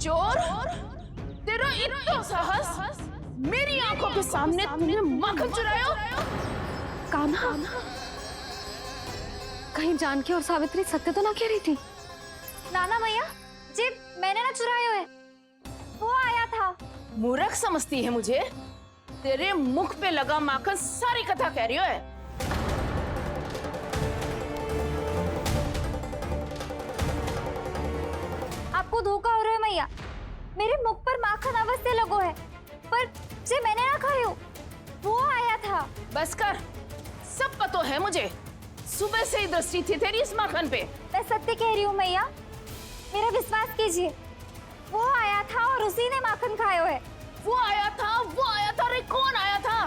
चोर, तेरा इतना साहस, मेरी आंखों के सामने तूने माखन चुरायो। कान्हा, कहीं जानकी और सावित्री सत्य तो ना कह रही थी? नाना मैया जी, मैंने ना चुरायो है, वो आया था। मूर्ख समझती है मुझे? तेरे मुख पे लगा माखन सारी कथा कह रही है। आपको धोखा हो रहा है मैया, मेरे मुख पर माखन अवश्य लगो है, पर जे मैंने ना खायो, वो आया था। बस कर, सब पता है मुझे। सुबह से ही दृष्टि थी तेरी इस माखन पे। मैं सत्य कह रही हूँ मैया, मेरा विश्वास कीजिए, वो आया था और उसी ने माखन खायो है। वो आया था, वो आया था। अरे कौन आया था?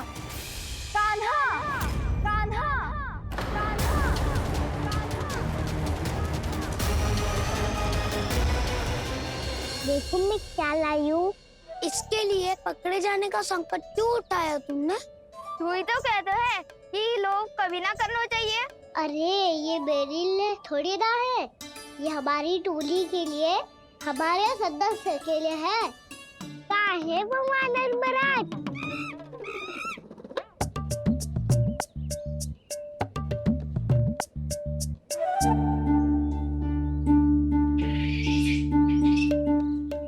कान्हा, कान्हा, कान्हा। देखो मैं क्या लाई हूँ। इसके लिए पकड़े जाने का संकट क्यों उठाया तुमने? तू ही तो कहता है कि लोग कभी ना करना चाहिए। अरे ये मेरे लिए थोड़ी ना है, ये हमारी टोली के लिए, हमारे सदस्य के लिए है। काहे वो वानर महाराज?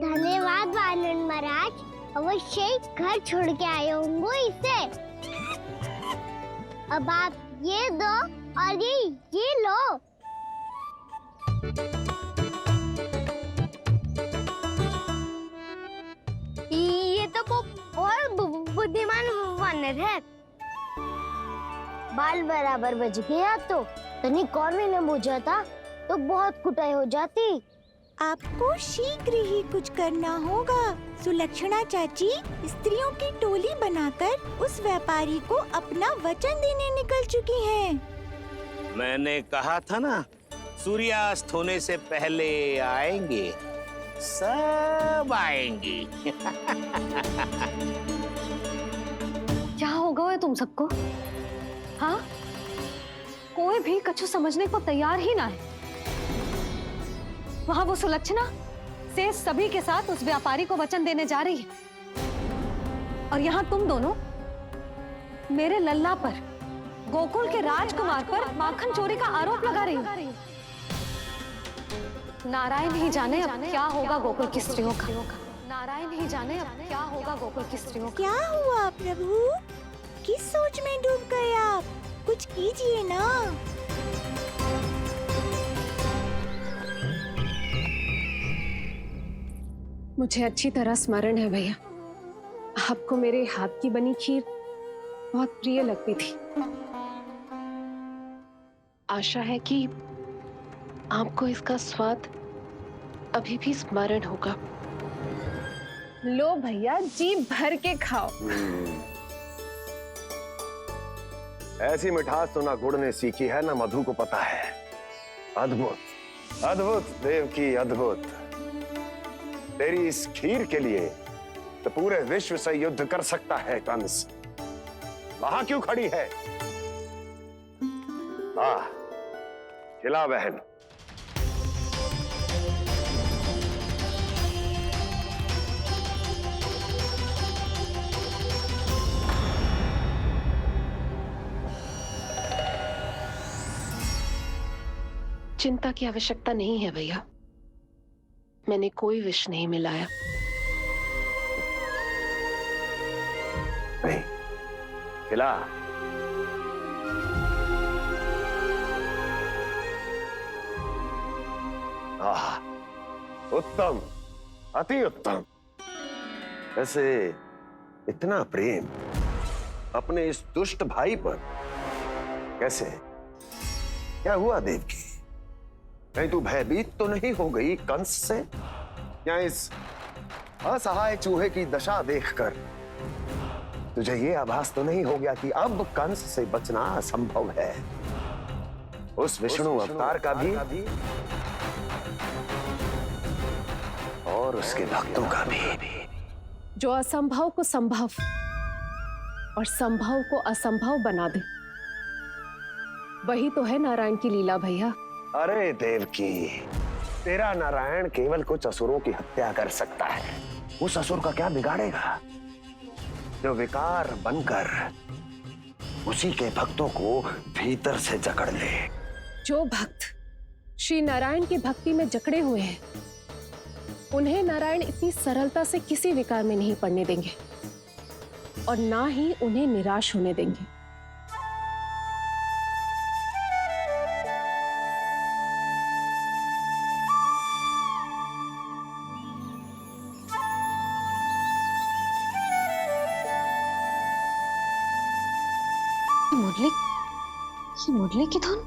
धन्यवाद वानर महाराज, अवश्य ही घर छोड़ के आए होंगे इसे। अब आप ये दो और ये लो। ये तो बहुत बुद्धिमान वानर है। बाल बराबर बज गया तो तनिक और भी न बुझा था तो बहुत कुटाई हो जाती। आपको शीघ्र ही कुछ करना होगा। सुलक्षणा चाची स्त्रियों की टोली बनाकर उस व्यापारी को अपना वचन देने निकल चुकी हैं। मैंने कहा था ना, सूर्यास्त होने से पहले आएंगे, सब आएंगे। क्या होगा तुम सबको? हाँ, कोई भी कछु समझने को तैयार ही ना है। वहां वो सुलक्षणा से सभी के साथ उस व्यापारी को वचन देने जा रही है, और यहाँ तुम दोनों मेरे लल्ला पर, गोकुल के राजकुमार पर माखन चोरी का आरोप लगा रही हो। नारायण ही जाने अब क्या होगा गोकुल की स्त्रियों का। नारायण ही जाने अब क्या होगा गोकुल की स्त्रियों का। क्या हुआ प्रभु? किस सोच में डूब गए आप? कुछ कीजिए ना। मुझे अच्छी तरह स्मरण है भैया, आपको मेरे हाथ की बनी खीर बहुत प्रिय लगती थी। आशा है कि आपको इसका स्वाद अभी भी स्मरण होगा। लो भैया, जी भर के खाओ। ऐसी मिठास तो ना गुड़ ने सीखी है ना मधु को पता है। अद्भुत, अद्भुत देवकी, अद्भुत। तेरी इस खीर के लिए तो पूरे विश्व से युद्ध कर सकता है कंस। वहां क्यों खड़ी है? खिला बहन। चिंता की आवश्यकता नहीं है भैया, मैंने कोई विष नहीं मिलाया। नहीं, खिला। उत्तम, अति उत्तम। वैसे इतना प्रेम अपने इस दुष्ट भाई पर कैसे? क्या हुआ देवकी? कहीं तू भयभीत तो नहीं हो गई कंस से? या इस असहाय चूहे की दशा देखकर तुझे ये आभास तो नहीं हो गया कि अब कंस से बचना असंभव है? उस विष्णु अवतार का भी और उसके भक्तों का भी। जो असंभव को संभव और संभव को असंभव बना दे, वही तो है नारायण की लीला भैया। अरे देवकी, तेरा नारायण केवल कुछ असुरों की हत्या कर सकता है। उस असुर का क्या बिगाड़ेगा जो विकार बनकर उसी के भक्तों को भीतर से जकड़ ले। जो भक्त श्री नारायण की भक्ति में जकड़े हुए हैं, उन्हें नारायण इतनी सरलता से किसी विकार में नहीं पड़ने देंगे और ना ही उन्हें निराश होने देंगे। मुरली की धुन।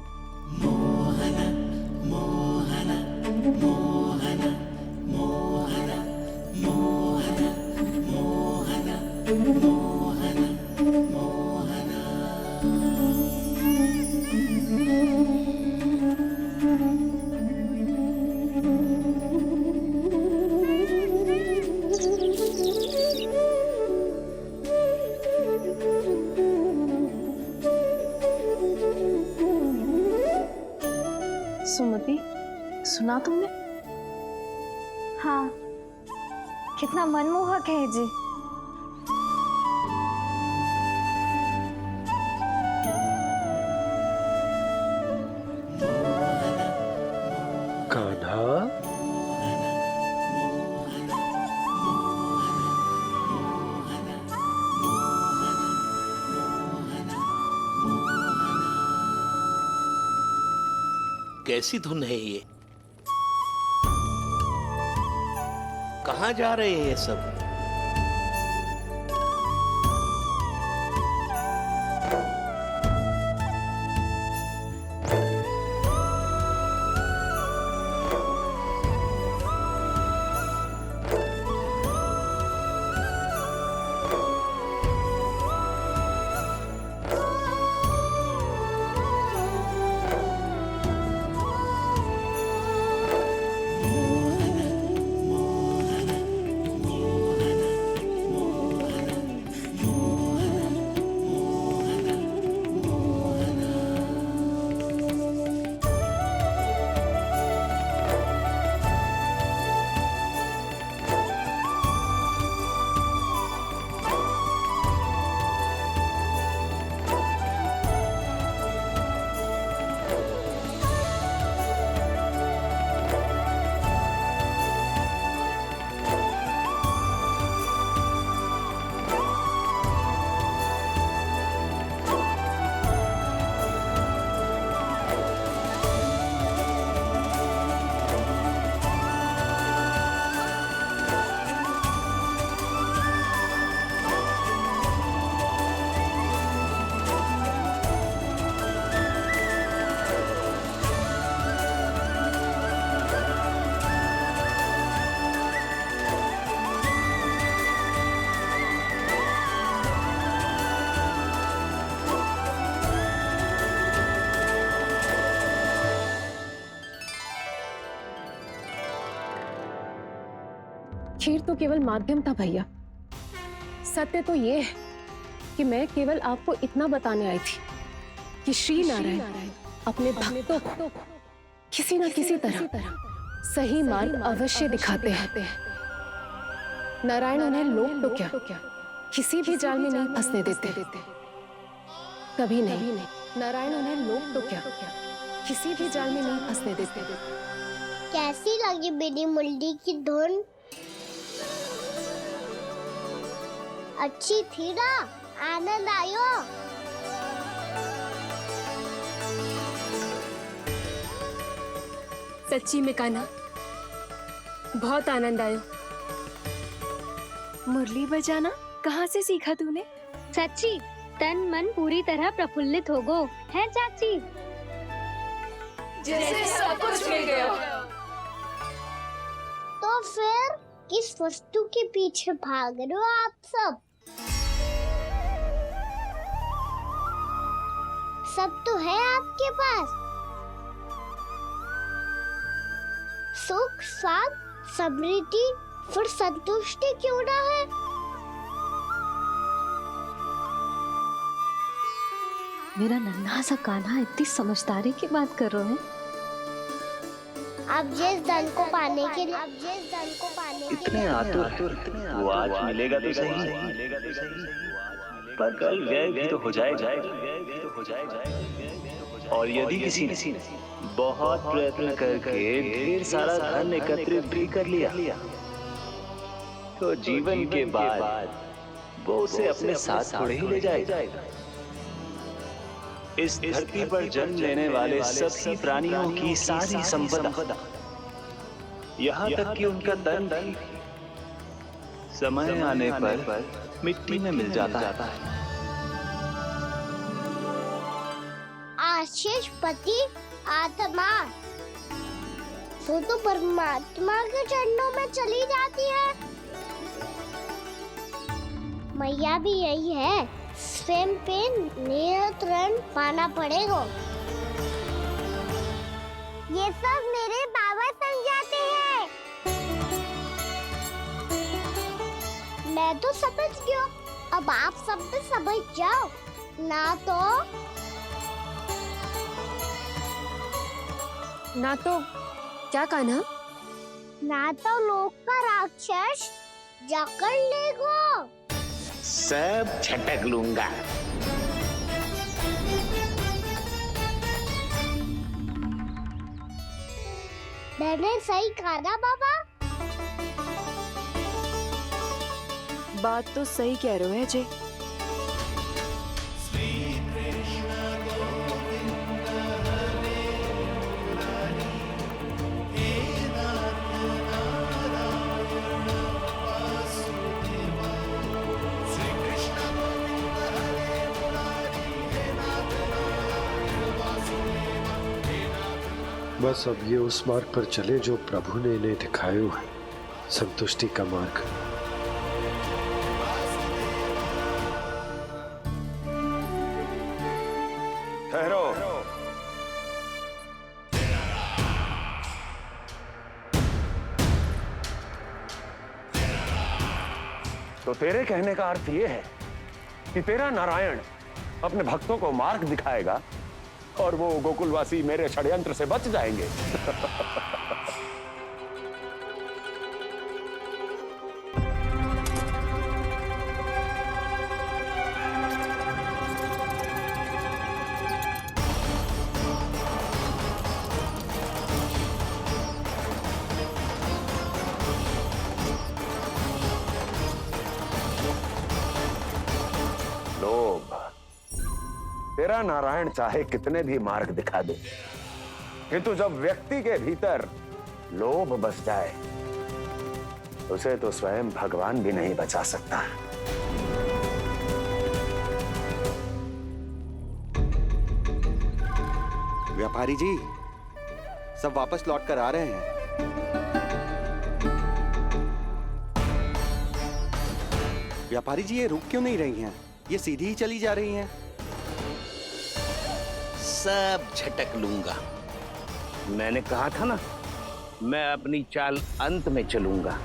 सुमति, सुना तुमने? हाँ, कितना मनमोहक है जी। कान्हा, कैसी धुन है ये? कहाँ जा रहे हैं ये सब? खीर तो केवल माध्यम था भैया। सत्य तो ये है कि मैं केवल आपको इतना बताने आई थी कि श्री नारायण अपने भक्तों को किसी न किसी तरह सही मार्ग अवश्य दिखाते हैं। नारायण उन्हें लोक तो क्या किसी भी जाल में नहीं फंसने देते, कभी नहीं। नारायण उन्हें लोक तो क्या किसी भी जाल में नहीं फंसने देते। कैसी लगी मेरी मुरली की धुन? अच्छी थी ना? आनंद आयो? सच्ची में कान्हा, बहुत आनंद आया। मुरली बजाना कहाँ से सीखा तूने? सच्ची तन मन पूरी तरह प्रफुल्लित हो गो है चाची। जैसे सब कुछ मिल गया। तो फिर किस वस्तु के पीछे भाग रहे हो आप सब? सब तो है आपके पास। सुख, स्वाद, समृद्धि, फिर संतुष्टि क्यों ना है? मेरा नन्हा सा कान्हा इतनी समझदारी की बात कर रहे हैं। अब जिस धन को पाने के लिए इतने आतुर वो आज मिलेगा तो सही, पर कल व्यय भी तो हो जाएगा। और यदि किसी ने बहुत प्रयत्न करके ढेर सारा धन एकत्रित भी कर लिया, तो जीवन के बाद वो उसे अपने साथ थोड़े ही ले जाएगा। इस धरती पर जन्म लेने वाले सभी प्राणियों की सारी संपदा, यहाँ तक कि उनका तन भी समय आने पर मिट्टी में मिल जाता है। आशीष पति आत्मा वो तो परमात्मा के चरणों में चली जाती है। मैया भी यही है, स्वयं पे नियंत्रण पाना पड़ेगा। ये सब मेरे बाबा समझाते हैं। मैं तो समझ गया, अब आप सब भी समझ जाओ, ना तो क्या कहना? ना तो लोक का राक्षस जकड़ लेगा। सब झटक लूंगा। मैंने सही कहा ना बाबा? बात तो सही कह रहे हो अजय। बस अब ये उस मार्ग पर चले जो प्रभु ने इन्हें दिखाया है, संतुष्टि का मार्ग। ठहरो। तो तेरे कहने का अर्थ यह है कि तेरा नारायण अपने भक्तों को मार्ग दिखाएगा और वो गोकुलवासी मेरे षड्यंत्र से बच जाएंगे। लोभ। तेरा नारायण चाहे कितने भी मार्ग दिखा दे, किंतु जब व्यक्ति के भीतर लोभ बस जाए, उसे तो स्वयं भगवान भी नहीं बचा सकता। व्यापारी जी, सब वापस लौट कर आ रहे हैं। व्यापारी जी, ये रुक क्यों नहीं रही हैं? ये सीधी ही चली जा रही हैं। सब झटक लूंगा। मैंने कहा था ना, मैं अपनी चाल अंत में चलूंगा।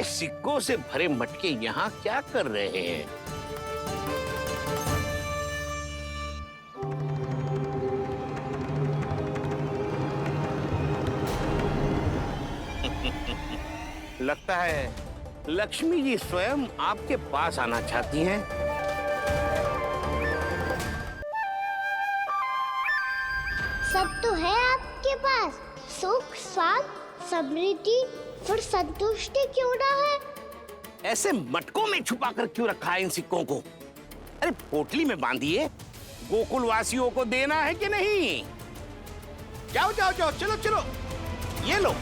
सिक्कों से भरे मटके यहाँ क्या कर रहे हैं? लगता है लक्ष्मी जी स्वयं आपके पास आना चाहती हैं। सब तो है आपके पास, सुख, स्वाद, समृद्धि, फिर संतुष्टि क्यों ना है? ऐसे मटकों में छुपा कर क्यों रखा है इन सिक्कों को? अरे पोटली में बांधिए, गोकुलवासियों को देना है कि नहीं? जाओ जाओ जाओ, चलो चलो, ये लो।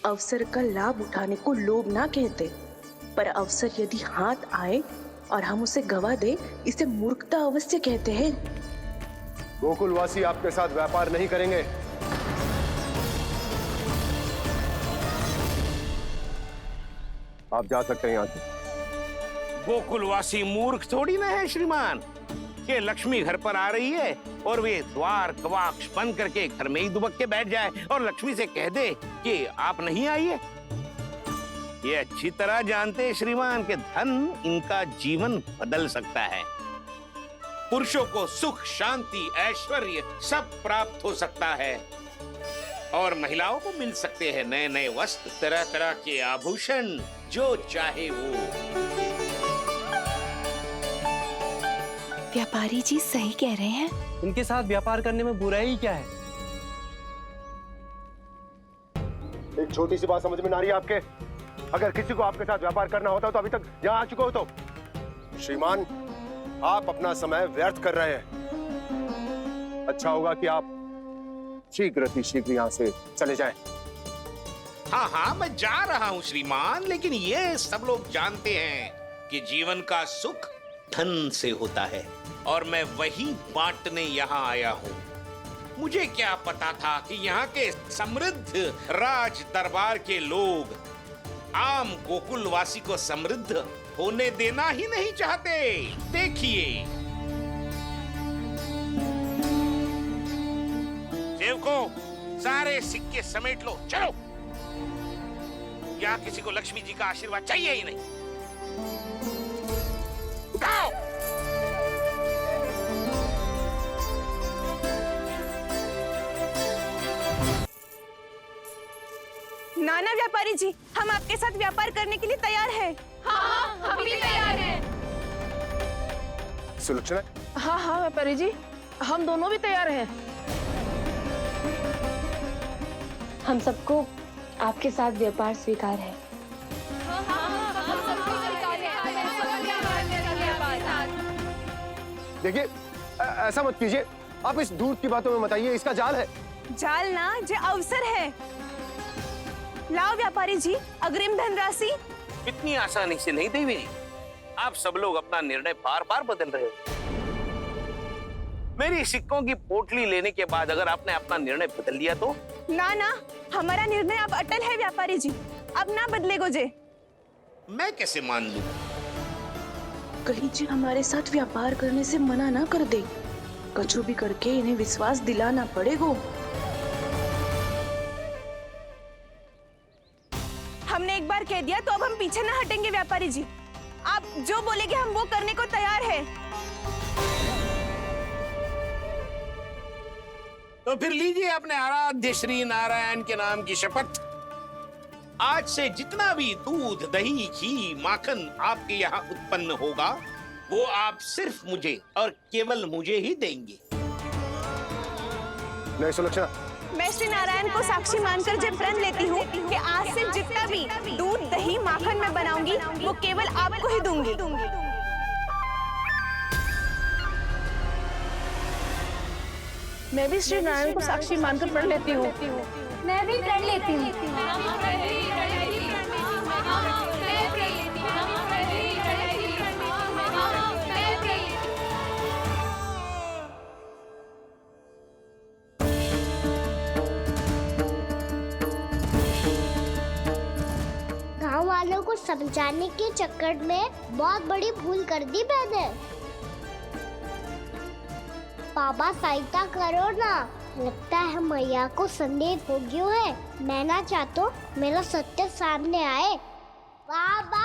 अवसर का लाभ उठाने को लोभ ना कहते, पर अवसर यदि हाथ आए और हम उसे गवा दे, इसे मूर्खता अवश्य कहते हैं। गोकुलवासी आपके साथ व्यापार नहीं करेंगे। आप जा सकते हैं यहाँ से। गोकुलवासी मूर्ख थोड़ी ना है श्रीमान, कि लक्ष्मी घर पर आ रही है और वे द्वार कवाक्ष बंद करके घर में ही दुबक के बैठ जाए और लक्ष्मी से कह दे कि आप नहीं आइए। ये अच्छी तरह जानते हैं श्रीमान कि धन इनका जीवन बदल सकता है। पुरुषों को सुख, शांति, ऐश्वर्य सब प्राप्त हो सकता है और महिलाओं को मिल सकते हैं नए नए वस्त्र, तरह तरह के आभूषण, जो चाहे वो। व्यापारी जी सही कह रहे हैं। इनके साथ व्यापार करने में बुराई क्या है? एक छोटी सी बात समझ में ना आ रही है आपके? अगर किसी को आपके साथ व्यापार करना होता तो अभी तक यहाँ आ चुके हो। तो श्रीमान, आप अपना समय व्यर्थ कर रहे हैं। अच्छा होगा कि आप शीघ्र यहाँ से चले जाएं। हाँ हाँ, मैं जा रहा हूँ श्रीमान, लेकिन ये सब लोग जानते हैं कि जीवन का सुख धन से होता है और मैं वही बांटने यहाँ आया हूँ। मुझे क्या पता था कि यहाँ के समृद्ध राज दरबार के लोग आम गोकुलवासी को समृद्ध होने देना ही नहीं चाहते। देखिए सेवकों, सारे सिक्के समेट लो, चलो। यहाँ किसी को लक्ष्मी जी का आशीर्वाद चाहिए ही नहीं। उठाओ। नाना व्यापारी जी, हम आपके साथ व्यापार करने के लिए तैयार हैं। हाँ, हम भी तैयार हैं। सुलक्षणा? हाँ हाँ व्यापारी जी, हम दोनों भी तैयार हैं। हम सबको आपके साथ व्यापार स्वीकार है। देखिए, ऐसा मत कीजिए। आप इस दूध की बातों में मत आइए, इसका जाल है। जाल ना, जो अवसर है। लाओ व्यापारी जी, अग्रिम धनराशि। इतनी आसानी से नहीं देवी जी। आप सब लोग अपना निर्णय बार बार बदल रहे हो। मेरी सिक्कों की पोटली लेने के बाद अगर आपने अपना निर्णय बदल लिया तो? ना ना, हमारा निर्णय अब अटल है व्यापारी जी, अब ना बदलेगो जे। मैं कैसे मान लूं? कहीं जी हमारे साथ व्यापार करने से मना ना कर दे। कछु भी करके इन्हें विश्वास दिलाना पड़ेगा। हमने एक बार कह दिया तो अब हम पीछे ना हटेंगे व्यापारी जी। आप जो बोलेंगे हम वो करने को तैयार है। तो फिर लीजिए अपने आराध्य श्री नारायण के नाम की शपथ। आज से जितना भी दूध, दही, घी, माखन आपके यहाँ उत्पन्न होगा वो आप सिर्फ मुझे और केवल मुझे ही देंगे। नहीं सुलक्षणा, मैं श्री नारायण को साक्षी मानकर जब प्रण लेती हूँ कि आज से जितना भी दूध, दही, माखन मैं बनाऊंगी वो केवल आपको ही दूंगी। मैं भी श्री नारायण को साक्षी मानकर प्रण लेती हूँ। मैं भी प्रण लेती हूँ। गांव वालों को समझाने के चक्कर में बहुत बड़ी भूल कर दी मैंने। बाबा सहायता करो ना, लगता है मैया को संदेह हो गया है। मैं ना चाहता मेरा सत्य सामने आए। बाबा!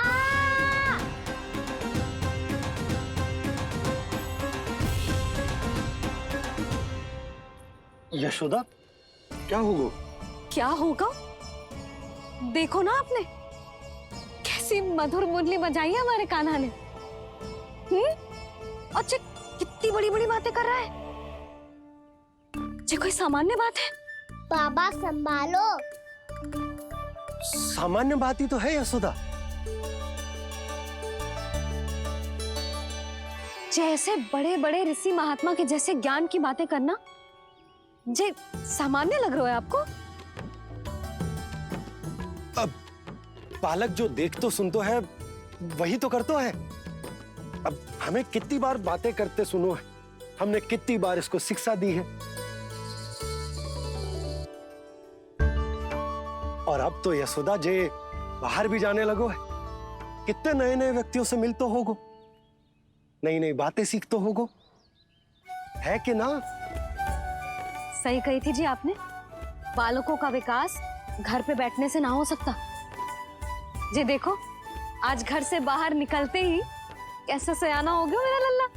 यशोदा, क्या होगा? क्या होगा? देखो ना आपने कैसी मधुर मुरली बजाई है हमारे कान्हा ने। अच्छा, कितनी बड़ी बड़ी बातें कर रहा है। ये कोई सामान्य बात है? बाबा संभालो। सामान्य बात ही तो है यशोदा। जैसे बड़े बड़े ऋषि महात्मा के जैसे ज्ञान की बातें करना जे सामान्य लग रहा है आपको? अब बालक जो देख तो सुन तो है वही तो करता है। अब हमें कितनी बार बातें करते सुनो है, हमने कितनी बार इसको शिक्षा दी है। और अब तो यशोदा जे बाहर भी जाने लगो है, कितने नए नए व्यक्तियों से मिलते होगो, नई नई बातें सीखते होगो, है कि ना? सही कही थी जी आपने। बालकों का विकास घर पे बैठने से ना हो सकता। जी देखो, आज घर से बाहर निकलते ही कैसा सयाना हो गया मेरा लल्ला।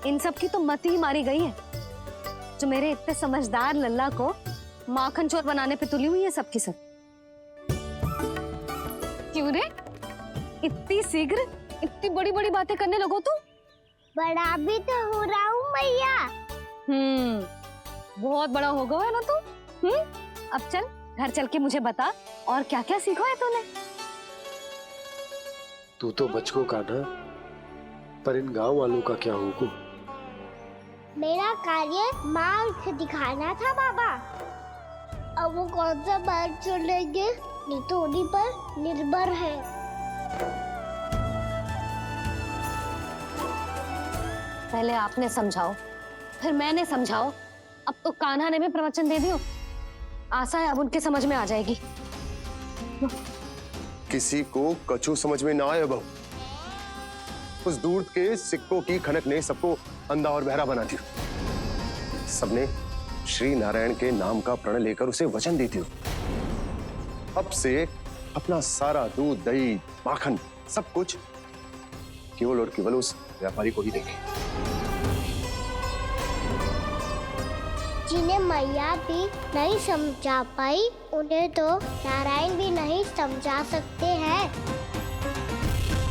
इन सब की तो मत ही मारी गई है, जो मेरे इतने समझदार लल्ला को माखन चोर बनाने पे तुली हुई है सबकी सब। क्यों रे, इतनी शीघ्र इतनी बड़ी बड़ी बातें करने लगो तू? बड़ा भी तो हो रहा हूँ मैया। बहुत बड़ा हो गया है ना तू। अब चल घर चल के मुझे बता और क्या क्या सीखा है तूने। तू तो बचको का ना, पर इन गांव वालों का क्या होगा? मेरा कार्य मार्ग दिखाना था बाबा। अब वो कौन सा मार्ग चुनेंगे ये तो उन्हीं पर निर्भर है। पहले आपने समझाओ, फिर मैंने समझाओ, अब तो कान्हा ने भी प्रवचन दे दियो। आशा है अब उनके समझ में आ जाएगी। किसी को कछु समझ में ना आए बहू। उस दूर के सिक्कों की खनक ने सबको अंधा और बहरा बना दिया। सबने श्री नारायण के नाम का प्रण लेकर उसे वचन दी थी। अब से अपना सारा दूध, दही, माखन सब कुछ केवल और केवल उस व्यापारी को ही देंगे। जिन्हें मैया भी नहीं समझा पाई, उन्हें तो नारायण भी नहीं समझा सकते हैं।